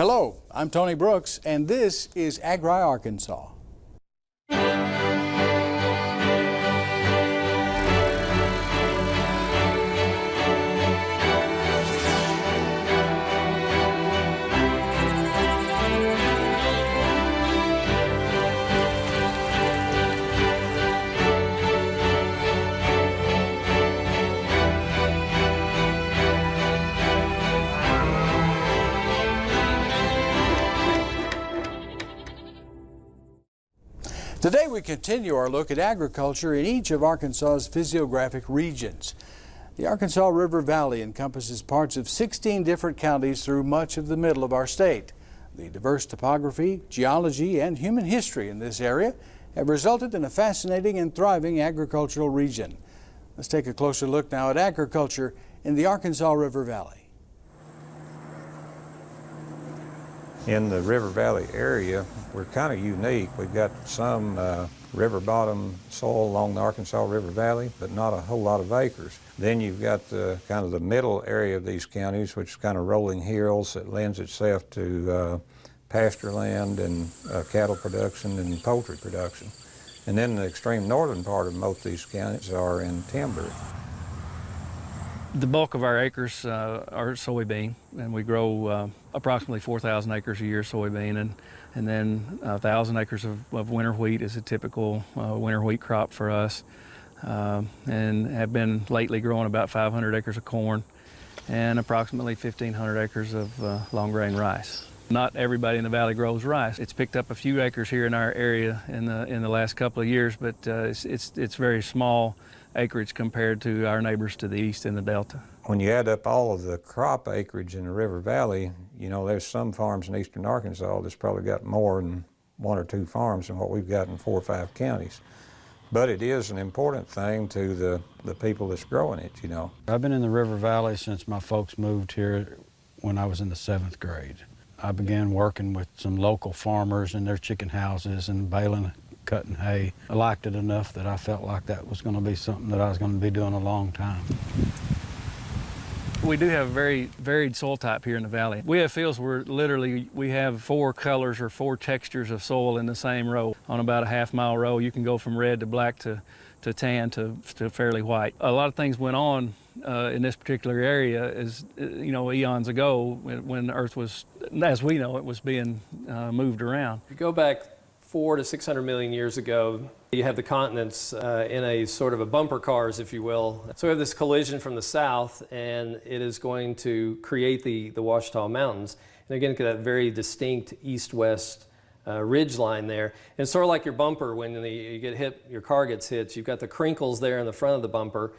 Hello, I'm Tony Brooks, and this is Agri, Arkansas. Today we continue our look at agriculture in each of Arkansas's physiographic regions. The Arkansas River Valley encompasses parts of 16 different counties through much of the middle of our state. The diverse topography, geology, and human history in this area have resulted in a fascinating and thriving agricultural region. Let's take a closer look now at agriculture in the Arkansas River Valley. In the River Valley area, we're kind of unique. We've got some river bottom soil along the Arkansas River Valley, but not a whole lot of acres. Then you've got the kind of the middle area of these counties, which is kind of rolling hills that lends itself to pasture land and cattle production and poultry production. And then the extreme northern part of most of these counties are in timber. The bulk of our acres are soybean, and we grow approximately 4,000 acres a year soybean, and then 1,000 acres of winter wheat is a typical winter wheat crop for us, and have been lately growing about 500 acres of corn and approximately 1,500 acres of long grain rice. Not everybody in the valley grows rice. It's picked up a few acres here in our area in the last couple of years, but it's very small acreage compared to our neighbors to the east in the Delta. When you add up all of the crop acreage in the River Valley, you know, there's some farms in eastern Arkansas that's probably got more than 1 or 2 farms than what we've got in 4 or 5 counties. But it is an important thing to the people that's growing it, you know. I've been in the River Valley since my folks moved here when I was in the 7th grade. I began working with some local farmers in their chicken houses and baling, cutting hay. I liked it enough that I felt like that was going to be something that I was going to be doing a long time. We do have a very varied soil type here in the valley. We have fields where literally we have 4 colors or 4 textures of soil in the same row. On about a half-mile row, you can go from red to black to tan to fairly white. A lot of things went on in this particular area is, you know, eons ago when the Earth was, as we know it, was being moved around. If you go back 400 to 600 million years ago, you have the continents in a sort of a bumper cars, if you will. So we have this collision from the south, and it is going to create the Ouachita Mountains. And again, that very distinct east-west ridge line there. And it's sort of like your bumper when you get hit, your car gets hit. You've got the crinkles there in the front of the bumper.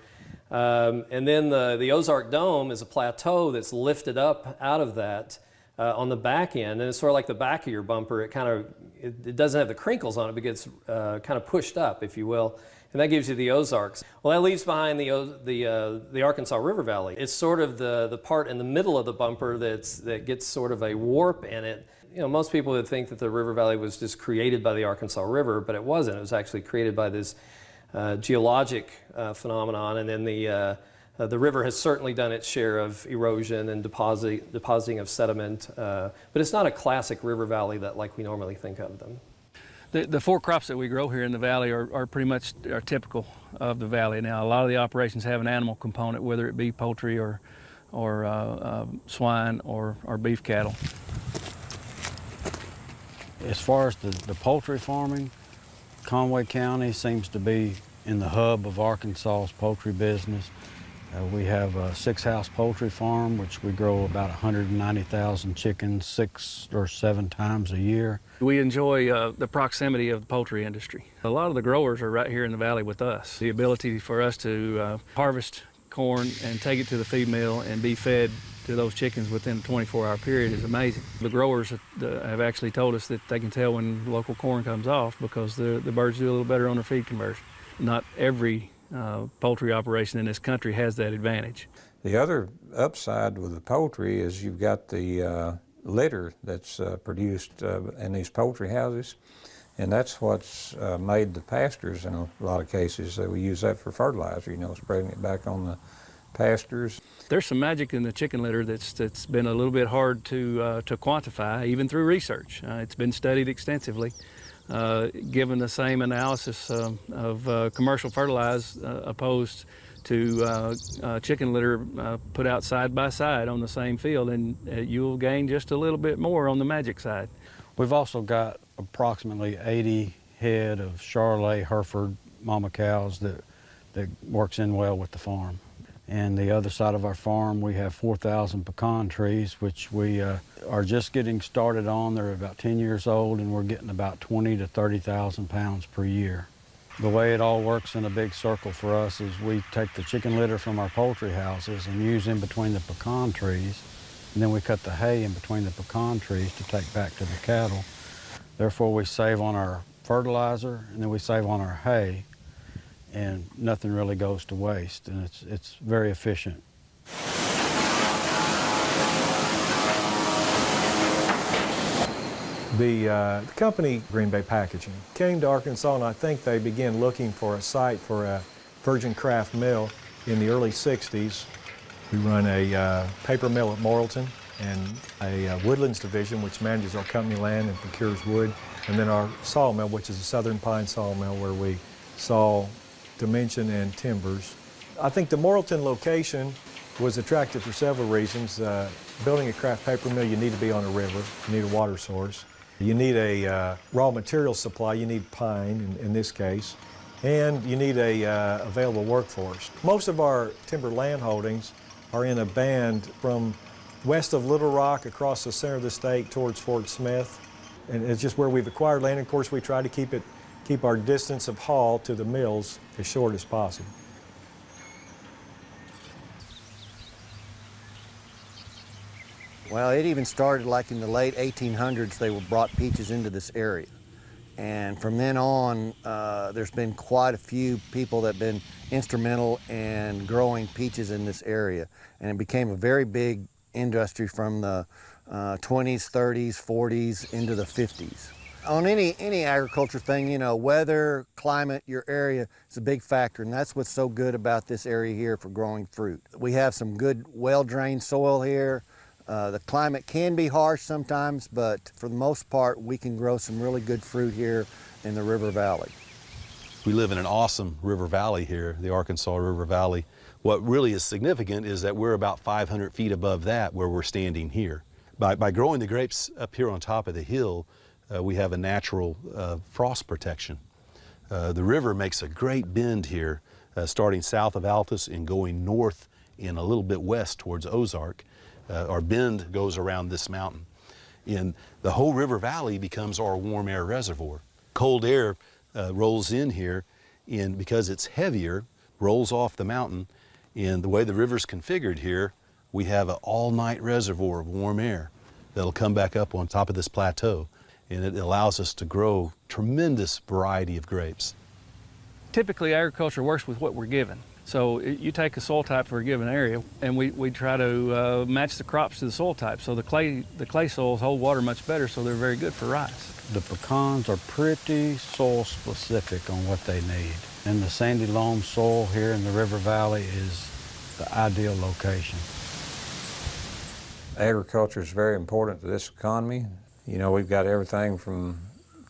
And then the Ozark Dome is a plateau that's lifted up out of that on the back end, and it's sort of like the back of your bumper. It doesn't have the crinkles on it, but gets kind of pushed up, if you will, and that gives you the Ozarks. Well, that leaves behind the Arkansas River Valley. It's sort of the part in the middle of the bumper that gets sort of a warp in it. You know, most people would think that the River Valley was just created by the Arkansas River, but it wasn't. It was actually created by this geologic phenomenon, and then the river has certainly done its share of erosion and depositing of sediment, but it's not a classic river valley that like we normally think of them. The 4 crops that we grow here in the valley are pretty much typical of the valley. Now, a lot of the operations have an animal component, whether it be poultry or swine or beef cattle. As far as the poultry farming, Conway County seems to be in the hub of Arkansas's poultry business. We have a 6-house poultry farm, which we grow about 190,000 chickens 6 or 7 times a year. We enjoy the proximity of the poultry industry. A lot of the growers are right here in the valley with us. The ability for us to harvest corn and take it to the feed mill and be fed to those chickens within a 24-hour period is amazing. The growers have actually told us that they can tell when local corn comes off because the birds do a little better on their feed conversion. Not every poultry operation in this country has that advantage. The other upside with the poultry is you've got the litter that's produced in these poultry houses, and that's what's made the pastures in a lot of cases. We use that for fertilizer, you know, spreading it back on pastures. There's some magic in the chicken litter that's been a little bit hard to quantify, even through research. It's been studied extensively. Given the same analysis of commercial fertilizer opposed to chicken litter put out side by side on the same field, and you'll gain just a little bit more on the magic side. We've also got approximately 80 head of Charolais Hereford mama cows that works in well with the farm. And the other side of our farm, we have 4,000 pecan trees, which we are just getting started on. They're about 10 years old, and we're getting about 20 to 30,000 pounds per year. The way it all works in a big circle for us is we take the chicken litter from our poultry houses and use in between the pecan trees, and then we cut the hay in between the pecan trees to take back to the cattle. Therefore, we save on our fertilizer, and then we save on our hay, and nothing really goes to waste, and it's very efficient. The company, Green Bay Packaging, came to Arkansas, and I think they began looking for a site for a virgin craft mill in the early 60s. We run a paper mill at Morrilton and a woodlands division, which manages our company land and procures wood, and then our sawmill, which is a southern pine sawmill where we saw dimension and timbers. I think the Morrilton location was attractive for several reasons. Building a craft paper mill, you need to be on a river, you need a water source. You need a raw material supply, you need pine in this case, and you need a available workforce. Most of our timber land holdings are in a band from west of Little Rock across the center of the state towards Fort Smith, and it's just where we've acquired land. Of course, we try to keep our distance of haul to the mills as short as possible. Well, it even started like in the late 1800s. They brought peaches into this area. And from then on, there's been quite a few people that have been instrumental in growing peaches in this area. And it became a very big industry from the 20s, 30s, 40s into the 50s. On any agriculture thing, you know, weather, climate, your area is a big factor, and that's what's so good about this area here for growing fruit. We have some good, well-drained soil here. The climate can be harsh sometimes, but for the most part, we can grow some really good fruit here in the River Valley. We live in an awesome river valley here, the Arkansas River Valley. What really is significant is that we're about 500 feet above that where we're standing here. By growing the grapes up here on top of the hill, we have a natural frost protection. The river makes a great bend here, starting south of Altus and going north and a little bit west towards Ozark. Our bend goes around this mountain. And the whole river valley becomes our warm air reservoir. Cold air rolls in here, and because it's heavier, rolls off the mountain. And the way the river's configured here, we have an all-night reservoir of warm air that'll come back up on top of this plateau. And it allows us to grow tremendous variety of grapes. Typically, agriculture works with what we're given. So you take a soil type for a given area, and we try to match the crops to the soil type. So the clay soils hold water much better, so they're very good for rice. The pecans are pretty soil specific on what they need. And the sandy loam soil here in the River Valley is the ideal location. Agriculture is very important to this economy. You know, we've got everything from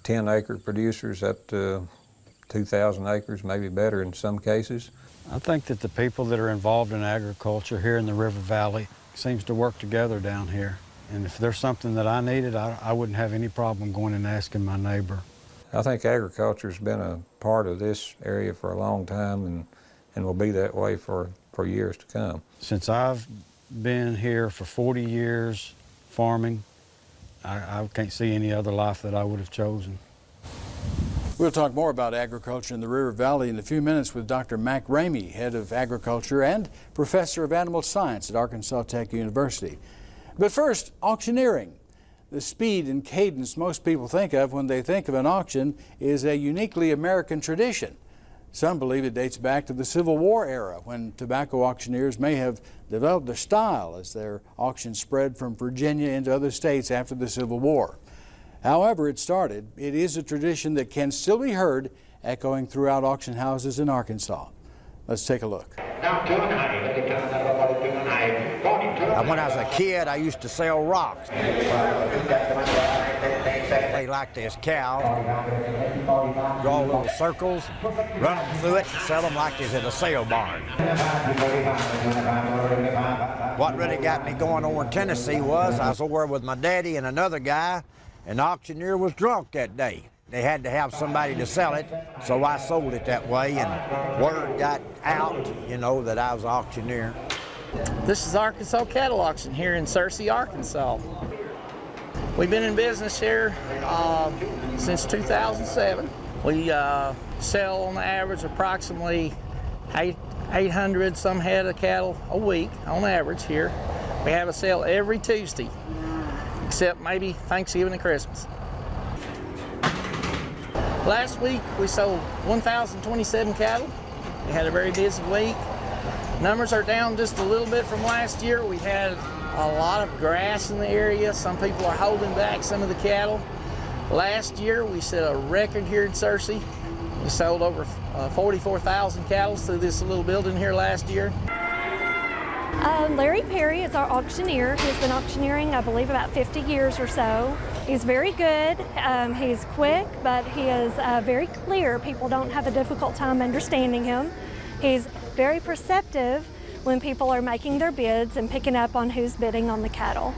10-acre producers up to 2,000 acres, maybe better in some cases. I think that the people that are involved in agriculture here in the River Valley seems to work together down here. And if there's something that I needed, I wouldn't have any problem going and asking my neighbor. I think agriculture's been a part of this area for a long time and will be that way for years to come. Since I've been here for 40 years farming, I can't see any other life that I would have chosen. We'll talk more about agriculture in the River Valley in a few minutes with Dr. Mac Ramey, head of agriculture and professor of animal science at Arkansas Tech University. But first, auctioneering. The speed and cadence most people think of when they think of an auction is a uniquely American tradition. Some believe it dates back to the Civil War era, when tobacco auctioneers may have developed a style as their auctions spread from Virginia into other states after the Civil War. However it started, it is a tradition that can still be heard echoing throughout auction houses in Arkansas. Let's take a look. When I was a kid, I used to sell rocks. They like this cow, draw little circles, run them through it, and sell them like it's in a sale barn. What really got me going over in Tennessee was I was over with my daddy and another guy, and the auctioneer was drunk that day. They had to have somebody to sell it, so I sold it that way, and word got out, you know, that I was an auctioneer. This is Arkansas Cattle Auction here in Searcy, Arkansas. We've been in business here since 2007. We sell on the average approximately 800 some head of cattle a week on average here. We have a sale every Tuesday, except maybe Thanksgiving and Christmas. Last week we sold 1,027 cattle. We had a very busy week. Numbers are down just a little bit from last year. We had a lot of grass in the area. Some people are holding back some of the cattle. Last year we set a record here in Searcy. We sold over 44,000 cattle through this little building here last year. Larry Perry is our auctioneer. He's been auctioneering, I believe, about 50 years or so. He's very good. He's quick, but he is very clear. People don't have a difficult time understanding him. He's very perceptive when people are making their bids and picking up on who's bidding on the cattle.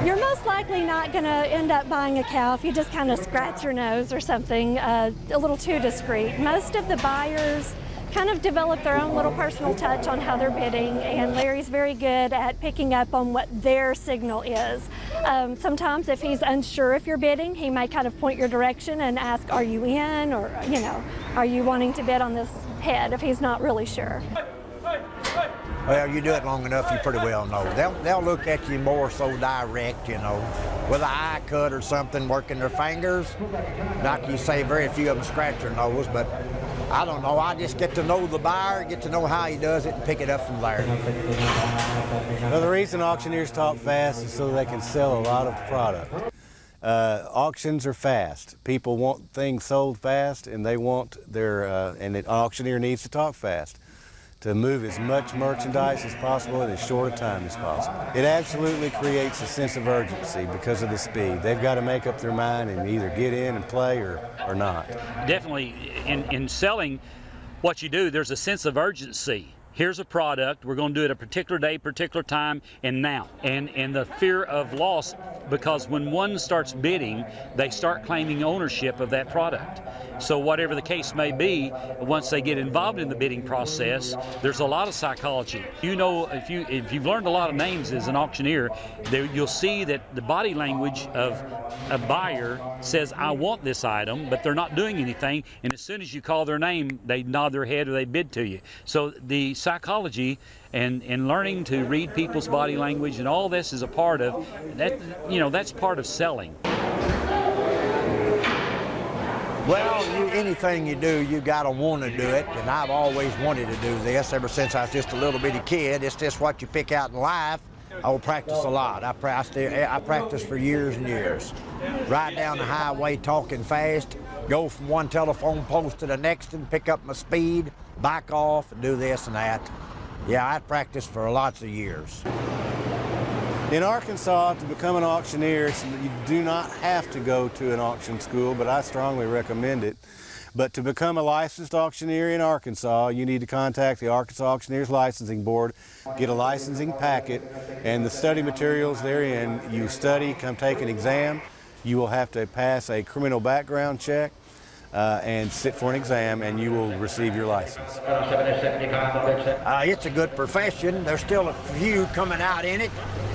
You're most likely not going to end up buying a cow if you just kind of scratch your nose or something a little too discreet. Most of the buyers kind of develop their own little personal touch on how they're bidding, and Larry's very good at picking up on what their signal is. Sometimes if he's unsure if you're bidding, he may kind of point your direction and ask, are you in, or, you know, are you wanting to bid on this head, if he's not really sure. Well, you do it long enough, you pretty well know. They'll look at you more so direct, you know, with an eye cut or something, working their fingers. Like you say, very few of them scratch their nose, but I don't know. I just get to know the buyer, get to know how he does it, and pick it up from there. Well, the reason auctioneers talk fast is so they can sell a lot of product. Auctions are fast. People want things sold fast, and they want their, and an auctioneer needs to talk fast to move as much merchandise as possible in as short a time as possible. It absolutely creates a sense of urgency because of the speed. They've got to make up their mind and either get in and play or not. Definitely, in selling what you do, there's a sense of urgency. Here's a product, we're going to do it a particular day, particular time, and now. And the fear of loss, because when one starts bidding, they start claiming ownership of that product. So whatever the case may be, once they get involved in the bidding process, there's a lot of psychology. You know, if you've learned a lot of names as an auctioneer, you'll see that the body language of a buyer says, I want this item, but they're not doing anything, and as soon as you call their name, they nod their head or they bid to you. So the psychology and learning to read people's body language and all this is a part of that. You know, that's part of selling. Well, anything you do, you gotta want to do it, and I've always wanted to do this ever since I was just a little bitty kid. It's just what you pick out in life. I will practice a lot. I practiced for years and years. Ride down the highway talking fast, go from one telephone post to the next and pick up my speed, back off and do this and that. Yeah, I practiced for lots of years. In Arkansas, to become an auctioneer, you do not have to go to an auction school, but I strongly recommend it. But to become a licensed auctioneer in Arkansas, you need to contact the Arkansas Auctioneers Licensing Board, get a licensing packet, and the study materials therein. You study, come take an exam. You will have to pass a criminal background check and sit for an exam, and you will receive your license. It's a good profession. There's still a few coming out in it,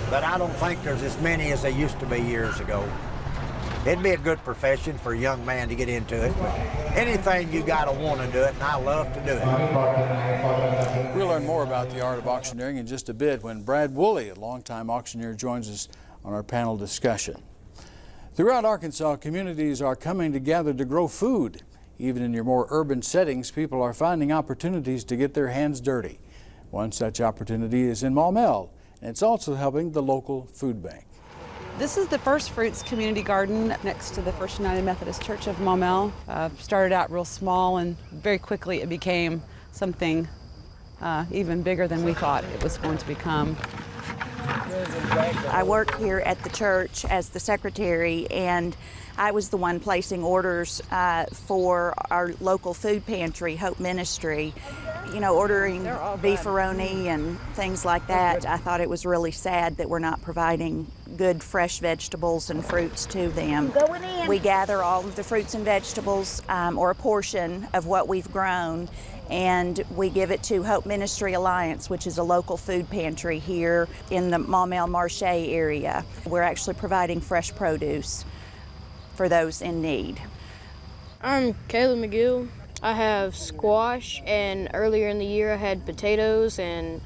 but I don't think there's as many as there used to be years ago. It'd be a good profession for a young man to get into it. But anything you gotta want to do it, and I love to do it. We'll learn more about the art of auctioneering in just a bit when Brad Woolley, a longtime auctioneer, joins us on our panel discussion. Throughout Arkansas, communities are coming together to grow food. Even in your more urban settings, people are finding opportunities to get their hands dirty. One such opportunity is in Maumelle, and it's also helping the local food bank. This is the First Fruits Community Garden next to the First United Methodist Church of Maumelle. Started out real small, and very quickly it became something even bigger than we thought it was going to become. I work here at the church as the secretary, and I was the one placing orders for our local food pantry, Hope Ministry, you know, ordering beefaroni and things like that. I thought it was really sad that we're not providing good fresh vegetables and fruits to them. We gather all of the fruits and vegetables, or a portion of what we've grown, and we give it to Hope Ministry Alliance, which is a local food pantry here in the Maumelle Marche area. We're actually providing fresh produce for those in need. I'm Kayla McGill. I have squash, and earlier in the year I had potatoes and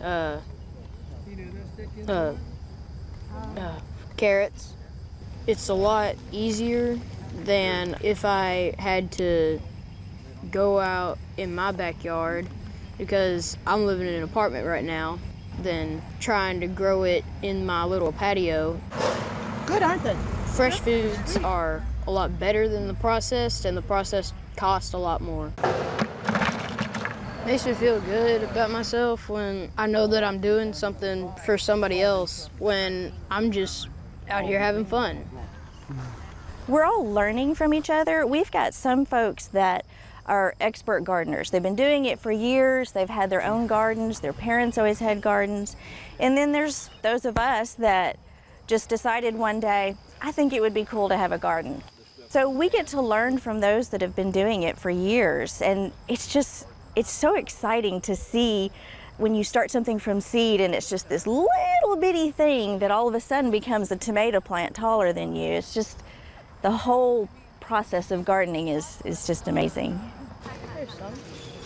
carrots. It's a lot easier than if I had to go out in my backyard, because I'm living in an apartment right now, than trying to grow it in my little patio. Good, aren't they? Fresh foods are a lot better than the processed, and the processed cost a lot more. Makes me feel good about myself when I know that I'm doing something for somebody else, when I'm just out here having fun. We're all learning from each other. We've got some folks that are expert gardeners. They've been doing it for years. They've had their own gardens. Their parents always had gardens. And then there's those of us that just decided one day, I think it would be cool to have a garden. So we get to learn from those that have been doing it for years. And it's so exciting to see when you start something from seed and it's just this little bitty thing that all of a sudden becomes a tomato plant taller than you. It's just, the whole process of gardening is just amazing.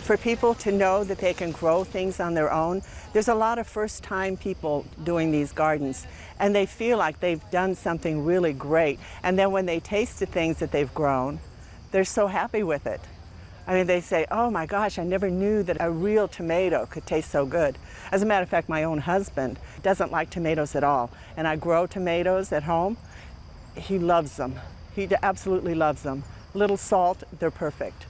For people to know that they can grow things on their own, there's a lot of first-time people doing these gardens, and they feel like they've done something really great. And then when they taste the things that they've grown, they're so happy with it. I mean, they say, oh my gosh, I never knew that a real tomato could taste so good. As a matter of fact, my own husband doesn't like tomatoes at all, and I grow tomatoes at home. He loves them. He absolutely loves them. Little salt, they're perfect.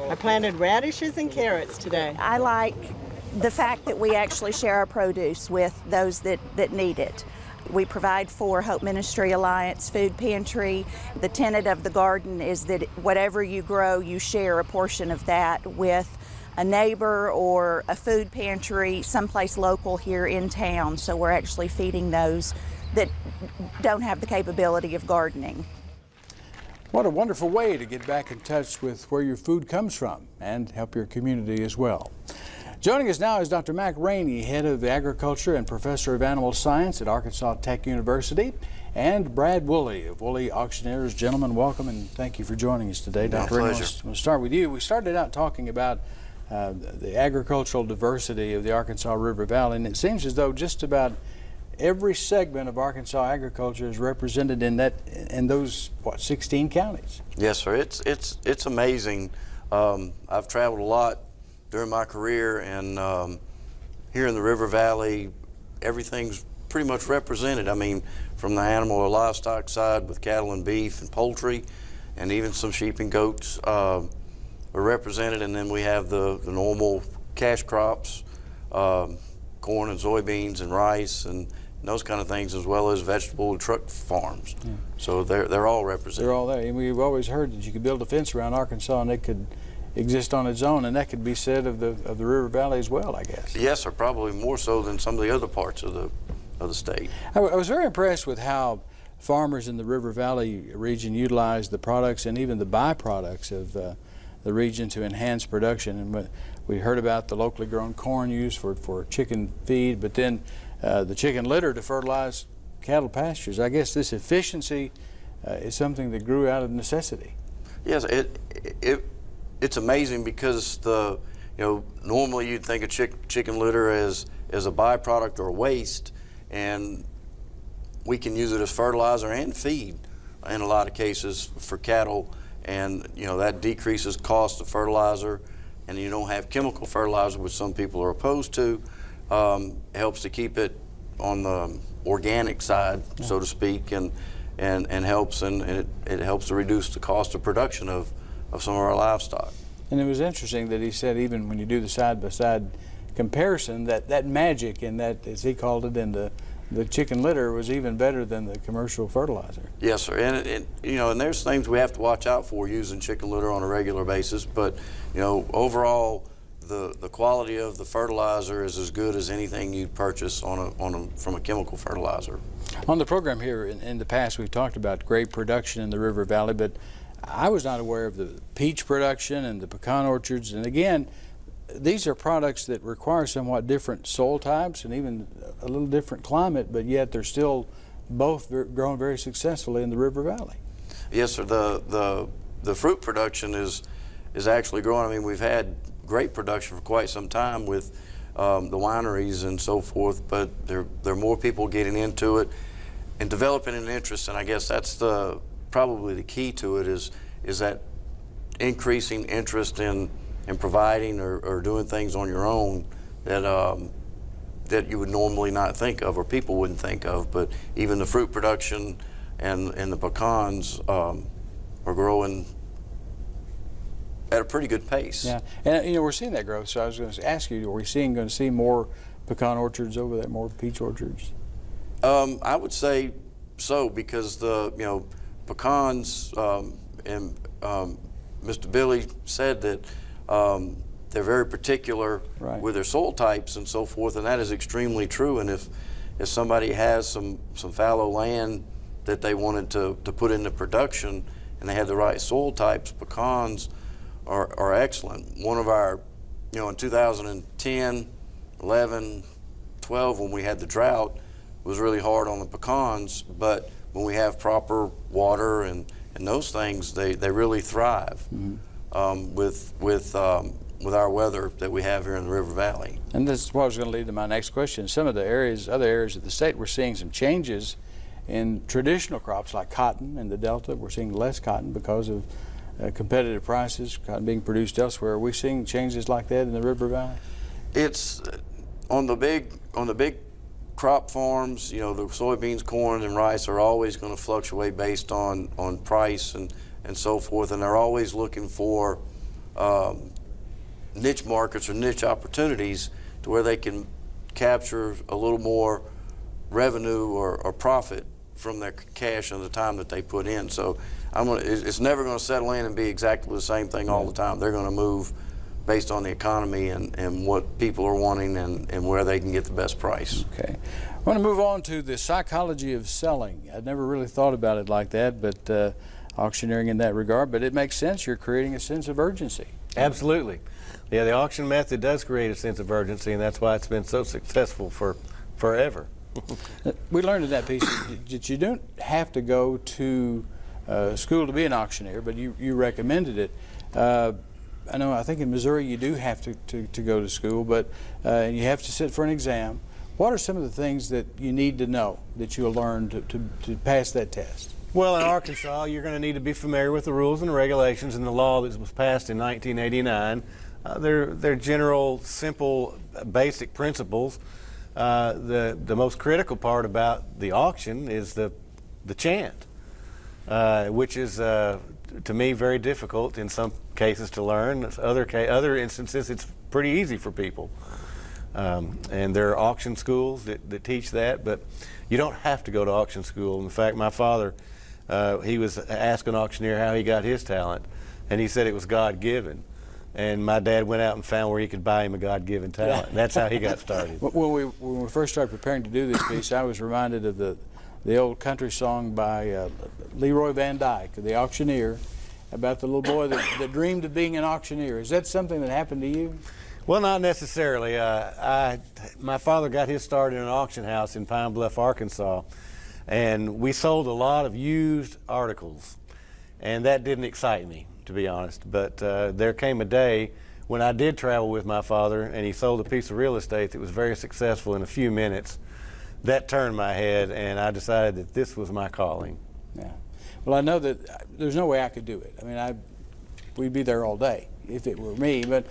I planted radishes and carrots today. I like the fact that we actually share our produce with those that need it. We provide for Hope Ministry Alliance Food Pantry. The tenet of the garden is that whatever you grow, you share a portion of that with a neighbor or a food pantry someplace local here in town. So we're actually feeding those that don't have the capability of gardening. What a wonderful way to get back in touch with where your food comes from and help your community as well. Joining us now is Dr. Mac Rainey, head of agriculture and professor of animal science at Arkansas Tech University, and Brad Woolley of Woolley Auctioneers. Gentlemen, welcome and thank you for joining us today. Dr. Rainey, we'll start with you. We started out talking about the agricultural diversity of the Arkansas River Valley, and it seems as though just about every segment of Arkansas agriculture is represented in those 16 counties. Yes, sir. It's amazing. I've traveled a lot during my career, and here in the River Valley, everything's pretty much represented. I mean, from the animal or livestock side with cattle and beef and poultry, and even some sheep and goats are represented, and then we have the normal cash crops, corn and soybeans and rice and those kind of things, as well as vegetable and truck farms. Yeah. So they're all represented. They're all there. And we've always heard that you could build a fence around Arkansas and it could exist on its own, and that could be said of the River Valley as well, I guess. Yes, or probably more so than some of the other parts of the state. I was very impressed with how farmers in the River Valley region utilize the products and even the byproducts of the region to enhance production. And we heard about the locally grown corn used for chicken feed, but then the chicken litter to fertilize cattle pastures. I guess this efficiency is something that grew out of necessity. Yes, it's amazing because normally you'd think of chicken litter as a byproduct or waste, and we can use it as fertilizer and feed in a lot of cases for cattle, and that decreases cost of fertilizer, and you don't have chemical fertilizer, which some people are opposed to. It helps to keep it on the organic side, so to speak, and helps, and it helps to reduce the cost of production of some of our livestock. And it was interesting that he said even when you do the side-by-side comparison, that magic in that, as he called it, in the chicken litter was even better than the commercial fertilizer. Yes, sir. And you know, and there's things we have to watch out for using chicken litter on a regular basis, but you know, overall, the quality of the fertilizer is as good as anything you'd purchase from a chemical fertilizer. On the program here in the past, we've talked about grape production in the River Valley, but I was not aware of the peach production and the pecan orchards. And again, these are products that require somewhat different soil types and even a little different climate, but yet they're still both grown very successfully in the River Valley. Yes, sir. The fruit production is actually growing. I mean, we've had grape production for quite some time with the wineries and so forth, but there are more people getting into it and developing an interest, and I guess that's probably the key to it is that increasing interest in providing or doing things on your own that you would normally not think of, or people wouldn't think of. But even the fruit production and the pecans are growing at a pretty good pace. Yeah, and you know, we're seeing that growth. So I was going to ask you, are we going to see more pecan orchards over there, more peach orchards? I would say so, because the pecans and Mr. Billy said that they're very particular with their soil types and so forth, and that is extremely true. And if somebody has some fallow land that they wanted to put into production and they had the right soil types, pecans are excellent. One of our, in 2010, 11, 12, when we had the drought, was really hard on the pecans, but when we have proper water and those things, they really thrive with our weather that we have here in the River Valley. And this is what I was going to lead to my next question. Some of the other areas of the state, we're seeing some changes in traditional crops like cotton in the Delta. We're seeing less cotton because of competitive prices, cotton being produced elsewhere. Are we seeing changes like that in the River Valley? It's on the big crop farms. The soybeans, corn, and rice are always going to fluctuate based on price and so forth, and they're always looking for niche markets or niche opportunities to where they can capture a little more revenue or profit from their cash and the time that they put in. So it's never going to settle in and be exactly the same thing all the time. They're going to move based on the economy and what people are wanting and where they can get the best price. Okay. I want to move on to the psychology of selling. I'd never really thought about it like that, but auctioneering in that regard, but it makes sense. You're creating a sense of urgency. Absolutely. Yeah, the auction method does create a sense of urgency, and that's why it's been so successful for forever. We learned in that piece that you don't have to go to school to be an auctioneer, but you recommended it. I think in Missouri you do have to go to school, but you have to sit for an exam. What are some of the things that you need to know that you'll learn to pass that test? Well, in Arkansas, you're going to need to be familiar with the rules and regulations and the law that was passed in 1989. They're general, simple, basic principles. The most critical part about the auction is the chant, which is to me very difficult in some cases to learn. Other instances, it's pretty easy for people. And there are auction schools that teach that, but you don't have to go to auction school. In fact, my father, he was asking an auctioneer how he got his talent, and he said it was God-given. And my dad went out and found where he could buy him a God-given talent. And that's how he got started. When we first started preparing to do this piece, I was reminded of the old country song by Leroy Van Dyke, the auctioneer, about the little boy that dreamed of being an auctioneer. Is that something that happened to you? Well, not necessarily. My father got his start in an auction house in Pine Bluff, Arkansas, and we sold a lot of used articles, and that didn't excite me, to be honest. But there came a day when I did travel with my father, and he sold a piece of real estate that was very successful in a few minutes. That turned my head, and I decided that this was my calling. Yeah. Well, I know that there's no way I could do it. I mean, we'd be there all day if it were me, but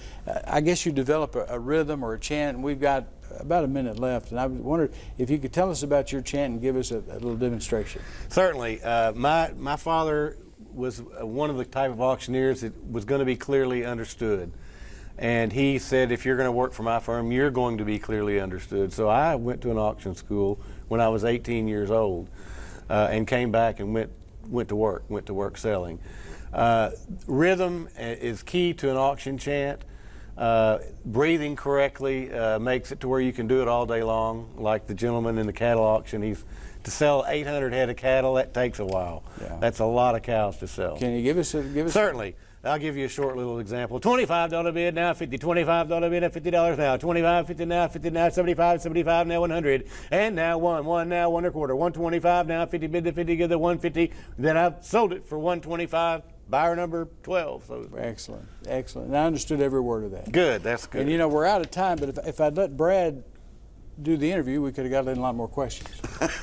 I guess you develop a rhythm or a chant, and we've got about a minute left, and I wondered if you could tell us about your chant and give us a little demonstration. Certainly. My father was one of the type of auctioneers that was going to be clearly understood. And he said, if you're going to work for my firm, you're going to be clearly understood. So I went to an auction school when I was 18 years old and came back and went to work selling. Rhythm is key to an auction chant. Breathing correctly makes it to where you can do it all day long, like the gentleman in the cattle auction. To sell 800 head of cattle, that takes a while. Yeah. That's a lot of cows to sell. Can you give us Certainly. I'll give you a short little example. $25 bid now, 50. $25 bid at $50 now. 25, 50 now, 50 now, 75, 75 now, 100. And now one now, 1 1/4. 125 now, 50 bid to 50, give the 150. Then I've sold it for 125. Buyer number 12. So excellent, excellent. And I understood every word of that. Good, that's good. And you know, we're out of time, but if I'd let Brad do the interview, we could have got in a lot more questions.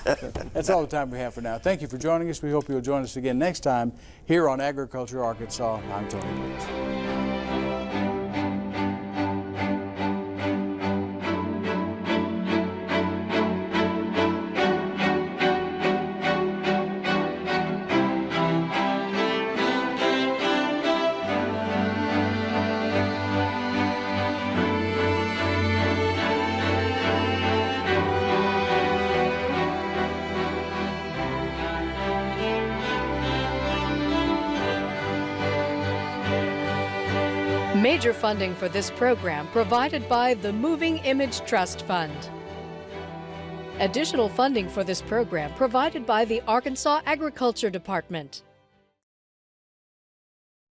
So that's all the time we have for now. Thank you for joining us. We hope you'll join us again next time here on Agriculture Arkansas. I'm Tony Brooks. Major funding for this program provided by the Moving Image Trust Fund. Additional funding for this program provided by the Arkansas Agriculture Department.